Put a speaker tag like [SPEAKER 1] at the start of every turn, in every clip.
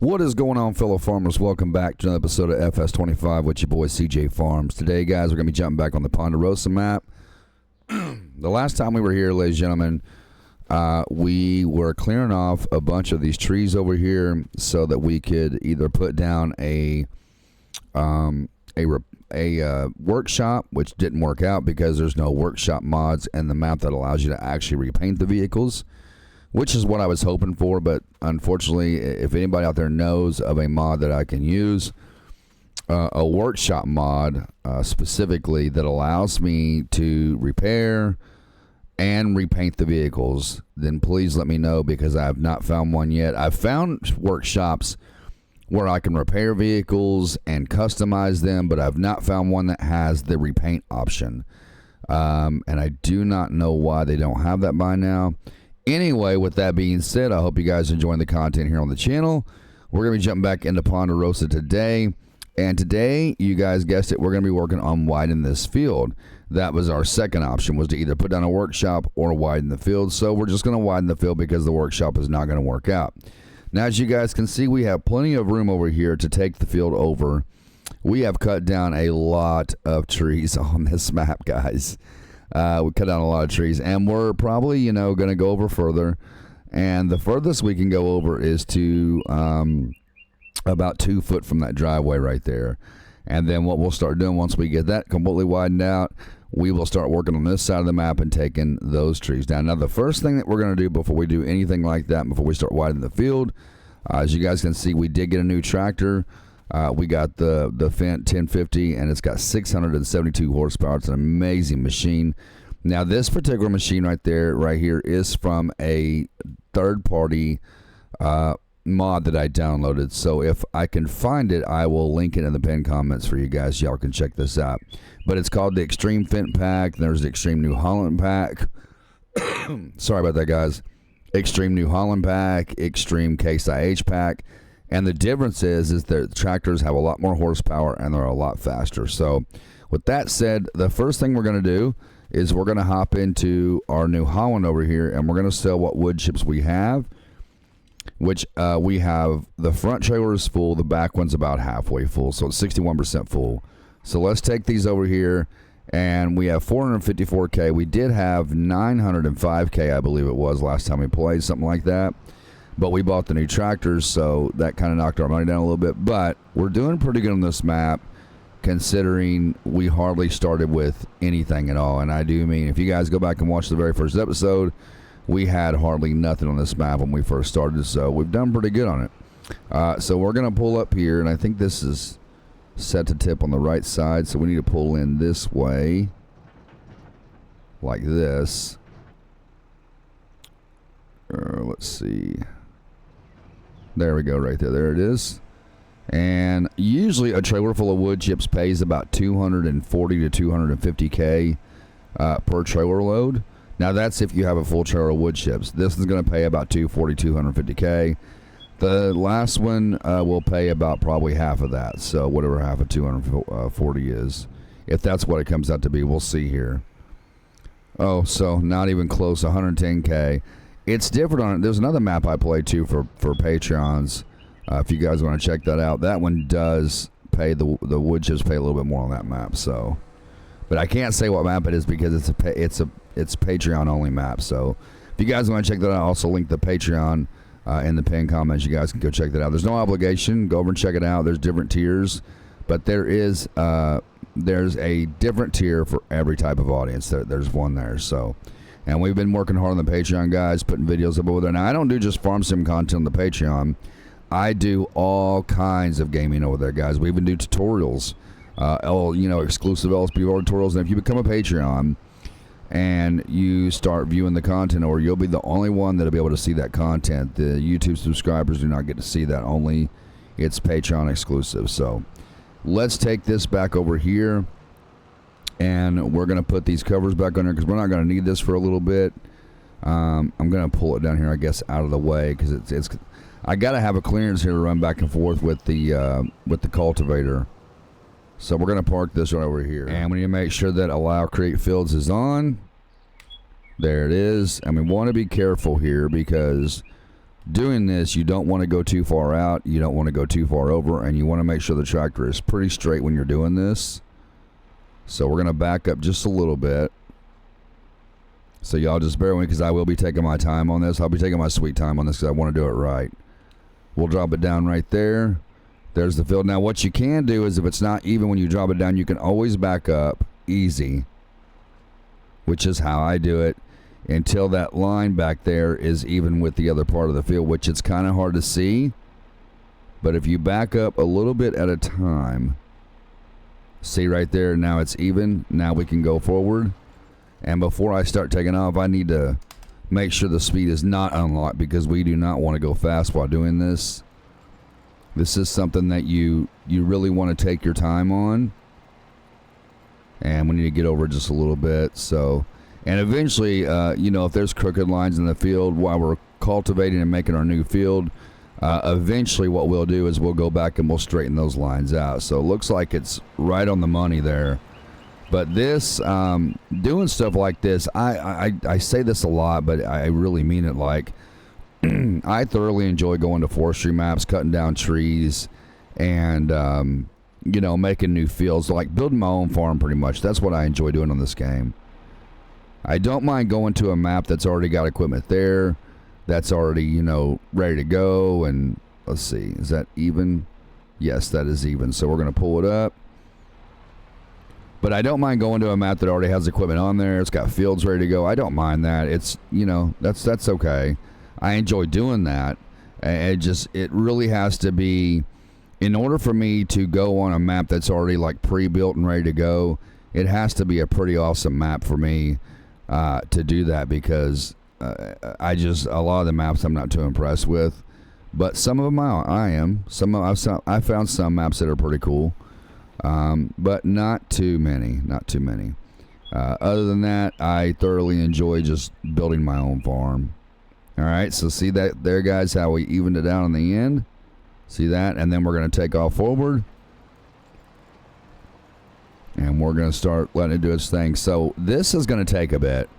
[SPEAKER 1] What is going on, fellow farmers? Welcome back to another episode of FS25 with your boy CJfarms. Today, guys, we're going to be jumping back on the Ponderosa map. The last time we were here, ladies and gentlemen, we were clearing off a bunch of these trees over here so that we could either put down a workshop, which didn't work out because there's no workshop mods in the map that allows you to actually repaint the vehicles, which is what I was hoping for. But unfortunately, if anybody out there knows of a mod that I can use, a workshop mod specifically that allows me to repair and repaint the vehicles, then please let me know, because I have not found one yet. I've found workshops where I can repair vehicles and customize them, but I've not found one that has the repaint option. And I do not know why they don't have that by now. Anyway, with that being said, I hope you guys are enjoying the content here on the channel. We're going to be jumping back into Ponderosa today. And today, you guys guessed it, we're going to be working on widening this field. That was our second option, was to either put down a workshop or widen the field. So we're just going to widen the field because the workshop is not going to work out. Now, as you guys can see, we have plenty of room over here to take the field over. We have cut down a lot of trees on this map, guys. We cut down a lot of trees, and we're probably, going to go over further. And the furthest we can go over is to about 2 foot from that driveway right there. And then what we'll start doing once we get that completely widened out, we will start working on this side of the map and taking those trees down. Now, the first thing that we're going to do before we do anything like that, before we start widening the field, as you guys can see, we did get a new tractor. We got the Fendt 1050, and it's got 672 horsepower. It's an amazing machine. Now, this particular machine right here, is from a third-party mod that I downloaded. So if I can find it, I will link it in the pinned comments for you guys. Y'all can check this out. But it's called the Extreme Fendt Pack. There's the Extreme New Holland Pack. Sorry about that, guys. Extreme New Holland Pack, Extreme Case IH Pack. And the difference is that the tractors have a lot more horsepower and they're a lot faster. So with that said, the first thing we're going to do is we're going to hop into our New Holland over here, and we're going to sell what wood chips we have, which we have the front trailer is full, the back one's about halfway full, so it's 61% full. So let's take these over here, and we have 454K. We did have 905K, I believe it was, last time we played, something like that. But we bought the new tractors, so that kind of knocked our money down a little bit. But we're doing pretty good on this map, considering we hardly started with anything at all. And I do mean, if you guys go back and watch the very first episode, we had hardly nothing on this map when we first started. So we've done pretty good on it. So we're going to pull up here, and I think this is set to tip on the right side. So we need to pull in this way, like this. Let's see. There we go, right there. There it is. And usually a trailer full of wood chips pays about 240 to 250K per trailer load. Now, that's if you have a full trailer of wood chips. This is going to pay about 240, 250K. The last one will pay about probably half of that. So whatever half of 240 is, if that's what it comes out to be, we'll see here. Oh, so not even close, 110K. It's different on it. There's another map I play too for Patreons. If you guys want to check that out, that one does pay the wood chips pay a little bit more on that map. So, but I can't say what map it is because it's Patreon only map. So, if you guys want to check that out, I'll also link the Patreon in the pinned comments. You guys can go check that out. There's no obligation. Go over and check it out. There's different tiers, but there's a different tier for every type of audience. There's one there. So. And we've been working hard on the Patreon, guys, putting videos up over there. Now, I don't do just farm sim content on the Patreon. I do all kinds of gaming over there, guys. We even do tutorials, exclusive LSPR tutorials. And if you become a Patreon and you start viewing the content, or you'll be the only one that'll be able to see that content. The YouTube subscribers do not get to see that. Only it's Patreon exclusive. So let's take this back over here. And we're going to put these covers back on there because we're not going to need this for a little bit. I'm going to pull it down here, I guess, out of the way, because it's I got to have a clearance here to run back and forth with the cultivator. So we're going to park this right over here. And we need to make sure that Allow Create Fields is on. There it is. And we want to be careful here because doing this, you don't want to go too far out, you don't want to go too far over, and you want to make sure the tractor is pretty straight when you're doing this. So we're going to back up just a little bit. So y'all just bear with me because I will be taking my time on this. I'll be taking my sweet time on this because I want to do it right. We'll drop it down right there. There's the field. Now what you can do is if it's not even when you drop it down, you can always back up easy, which is how I do it, until that line back there is even with the other part of the field, which it's kind of hard to see. But if you back up a little bit at a time, see right there, now it's even. Now we can go forward. And before I start taking off, I need to make sure the speed is not unlocked because we do not want to go fast while doing this. This is something that you really want to take your time on. And we need to get over just a little bit. So, and eventually, you know, if there's crooked lines in the field while we're cultivating and making our new field, eventually what we'll do is we'll go back and we'll straighten those lines out. So it looks like it's right on the money there. But this, doing stuff like this, I say this a lot, but I really mean it. Like, I thoroughly enjoy going to forestry maps, cutting down trees, and, you know, making new fields. Like, building my own farm, pretty much. That's what I enjoy doing on this game. I don't mind going to a map that's already got equipment there, that's already, you know, ready to go. And let's see, is that even? Yes, that is even. So we're going to pull it up. But I don't mind going to a map that already has equipment on there. It's got fields ready to go. I don't mind that. It's, you know, that's okay. I enjoy doing that. It really has to be, in order for me to go on a map that's already like pre-built and ready to go, it has to be a pretty awesome map for me to do that, because a lot of the maps I'm not too impressed with. But some of them I am. I found some maps that are pretty cool. But not too many. Other than that, I thoroughly enjoy just building my own farm. Alright, so see that there, guys, how we evened it out on the end? See that? And then we're going to take off forward. And we're going to start letting it do its thing. So this is going to take a bit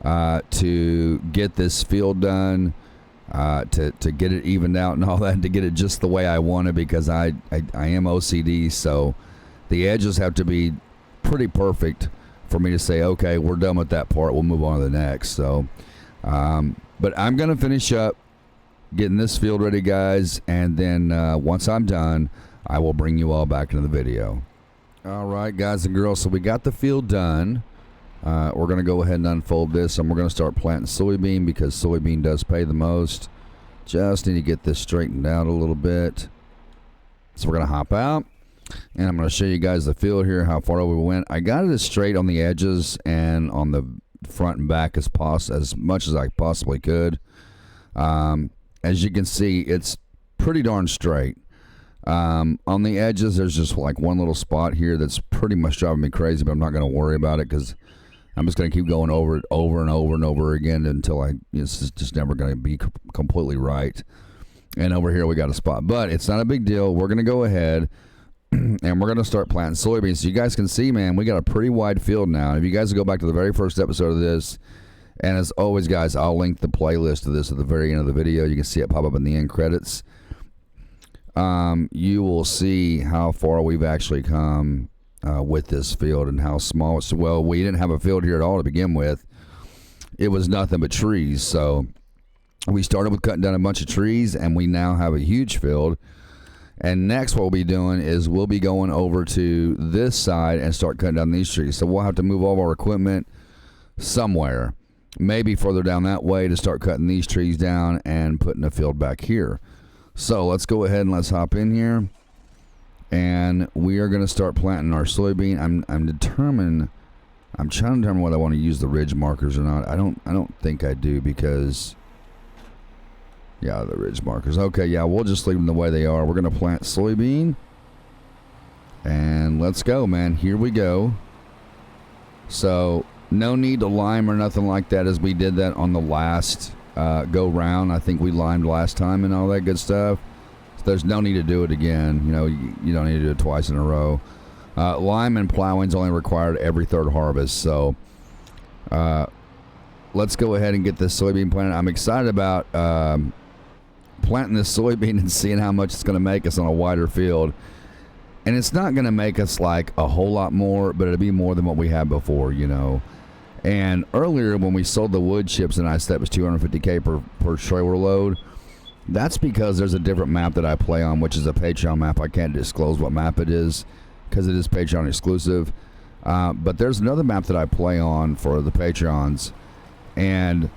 [SPEAKER 1] to get this field done, to get it evened out and all that, to get it just the way I want it, because I am OCD, so the edges have to be pretty perfect for me to say, okay, we're done with that part, we'll move on to the next. So, but I'm going to finish up getting this field ready, guys, and then once I'm done, I will bring you all back into the video. All right, guys and girls, so we got the field done. We're going to go ahead and unfold this, and we're going to start planting soybean, because soybean does pay the most. Just need to get this straightened out a little bit. So we're going to hop out, and I'm going to show you guys the field here, how far over we went. I got it as straight on the edges and on the front and back as much as I possibly could. As you can see, it's pretty darn straight. On the edges, there's just like one little spot here that's pretty much driving me crazy, but I'm not going to worry about it, because I'm just going to keep going over it over and over and over again until it's just never going to be completely right. And over here we got a spot, but it's not a big deal. We're going to go ahead and we're going to start planting soybeans. So you guys can see, man, we got a pretty wide field now. If you guys go back to the very first episode of this, and as always, guys, I'll link the playlist of this at the very end of the video. You can see it pop up in the end credits. You will see how far we've actually come with this field and how small it's. Well, we didn't have a field here at all to begin with. It was nothing but trees. So we started with cutting down a bunch of trees, and we now have a huge field. And next what we'll be doing is we'll be going over to this side and start cutting down these trees. So we'll have to move all of our equipment somewhere, maybe further down that way, to start cutting these trees down and putting the field back here. So let's go ahead and let's hop in here, and we are going to start planting our soybean. I'm trying to determine whether I want to use the ridge markers or not. I don't think I do, because yeah, the ridge markers. Okay, yeah, we'll just leave them the way they are. We're going to plant soybean, and let's go, man. Here we go. So no need to lime or nothing like that, as we did that on the last go round. I think we limed last time and all that good stuff. So there's no need to do it again. You know, you don't need to do it twice in a row. Lime and plowing's only required every third harvest. So let's go ahead and get this soybean planted. I'm excited about planting this soybean and seeing how much it's going to make us on a wider field. And it's not going to make us like a whole lot more, but it'll be more than what we had before, you know. And earlier when we sold the wood chips and I said it was $250K per trailer load, that's because there's a different map that I play on, which is a Patreon map. I can't disclose what map it is because it is Patreon exclusive. But there's another map that I play on for the Patreons. And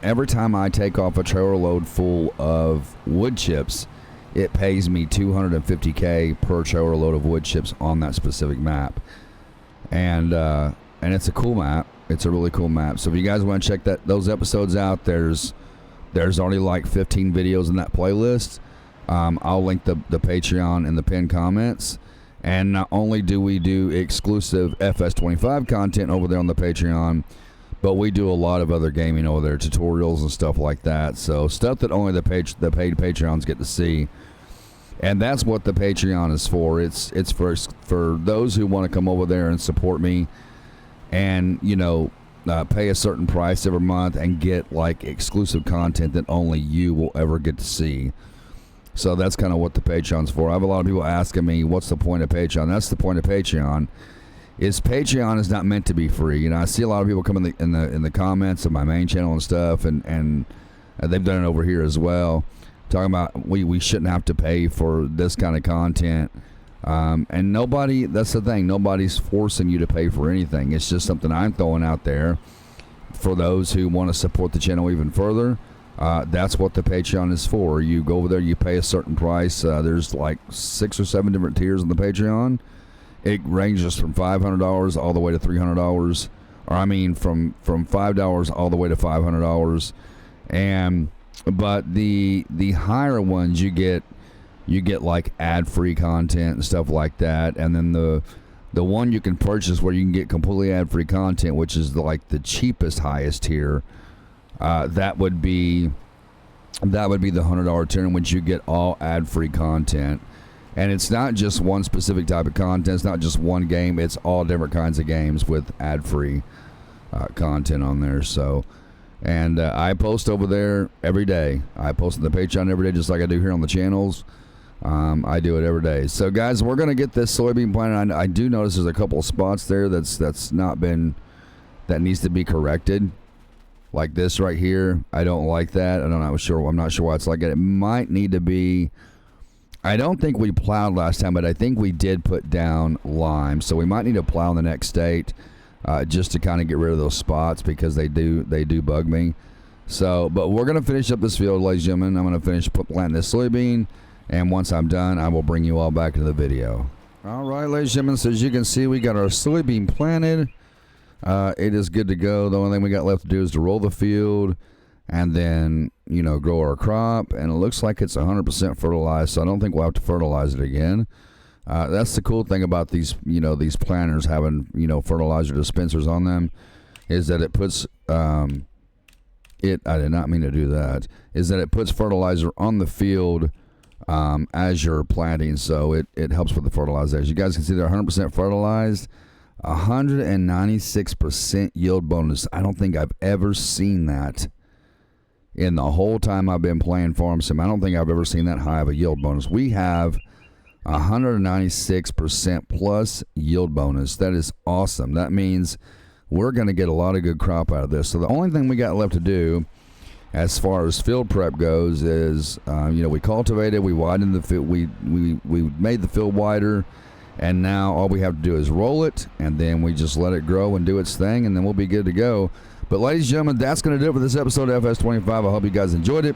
[SPEAKER 1] every time I take off a trailer load full of wood chips, it pays me $250K per trailer load of wood chips on that specific map. And it's a cool map. It's a really cool map. So if you guys want to check those episodes out, there's already like 15 videos in that playlist. I'll link the Patreon in the pinned comments. And not only do we do exclusive FS25 content over there on the Patreon, but we do a lot of other gaming over there, tutorials and stuff like that. So stuff that only the paid Patreons get to see. And that's what the Patreon is for. It's for those who want to come over there and support me, and you know, pay a certain price every month and get like exclusive content that only you will ever get to see. So that's kind of what the Patreon's for. I have a lot of people asking me, what's the point of Patreon? That's the point of Patreon. Patreon is not meant to be free. You know, I see a lot of people come in the comments of my main channel and stuff, and they've done it over here as well, talking about we shouldn't have to pay for this kind of content. And nobody, that's the thing, nobody's forcing you to pay for anything. It's just something I'm throwing out there for those who want to support the channel even further. That's what the Patreon is for. You go over there, you pay a certain price. There's like 6 or 7 different tiers on the Patreon. It ranges from $500 all the way to $300, or I mean from $5 all the way to $500. But the higher ones, you get like ad-free content and stuff like that. And then the one you can purchase where you can get completely ad-free content, which is like the cheapest, highest tier, that would be the $100 tier, in which you get all ad-free content. And it's not just one specific type of content. It's not just one game. It's all different kinds of games with ad-free content on there. So, and I post over there every day. I post on the Patreon every day, just like I do here on the channels. I do it every day. So, guys, we're gonna get this soybean planted. I do notice there's a couple of spots there that needs to be corrected. Like this right here, I don't like that. I'm not sure why it's like that. It might need to be. I don't think we plowed last time, but I think we did put down lime, so we might need to plow in the next state, just to kind of get rid of those spots, because they do bug me. So, but we're gonna finish up this field, ladies and gentlemen. I'm gonna finish planting this soybean, and once I'm done, I will bring you all back into the video. All right, ladies and gentlemen. So as you can see, we got our soybean planted. It is good to go. The only thing we got left to do is to roll the field, and then, you know, grow our crop. And it looks like it's 100% fertilized, so I don't think we'll have to fertilize it again. That's the cool thing about these, you know, these planters having, you know, fertilizer dispensers on them, is that it puts I did not mean to do that. Is that it puts fertilizer on the field as you're planting, so it helps with the fertilizer. As you guys can see, they're 100% fertilized. 196% yield bonus. I don't think I've ever seen that in the whole time I've been playing Farm Sim. I don't think I've ever seen that high of a yield bonus. We have 196% plus yield bonus. That is awesome. That means we're going to get a lot of good crop out of this. So the only thing we got left to do as far as field prep goes is, you know, we cultivated, we widened the field, we made the field wider, and now all we have to do is roll it, and then we just let it grow and do its thing, and then we'll be good to go. But ladies and gentlemen, that's going to do it for this episode of FS25. I hope you guys enjoyed it.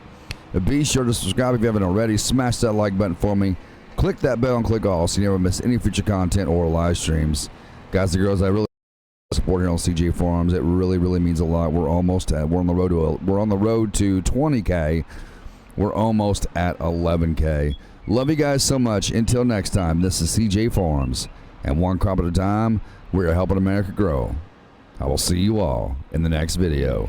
[SPEAKER 1] Be sure to subscribe if you haven't already. Smash that like button for me. Click that bell and click all so you never miss any future content or live streams. Guys and girls, I really support here on cjfarms. It really, really means a lot. We're on the road to 20K. We're almost at 11K. Love you guys so much. Until next time, this is CJ Farms, and one crop at a time, we're helping America grow. I will see you all in the next video.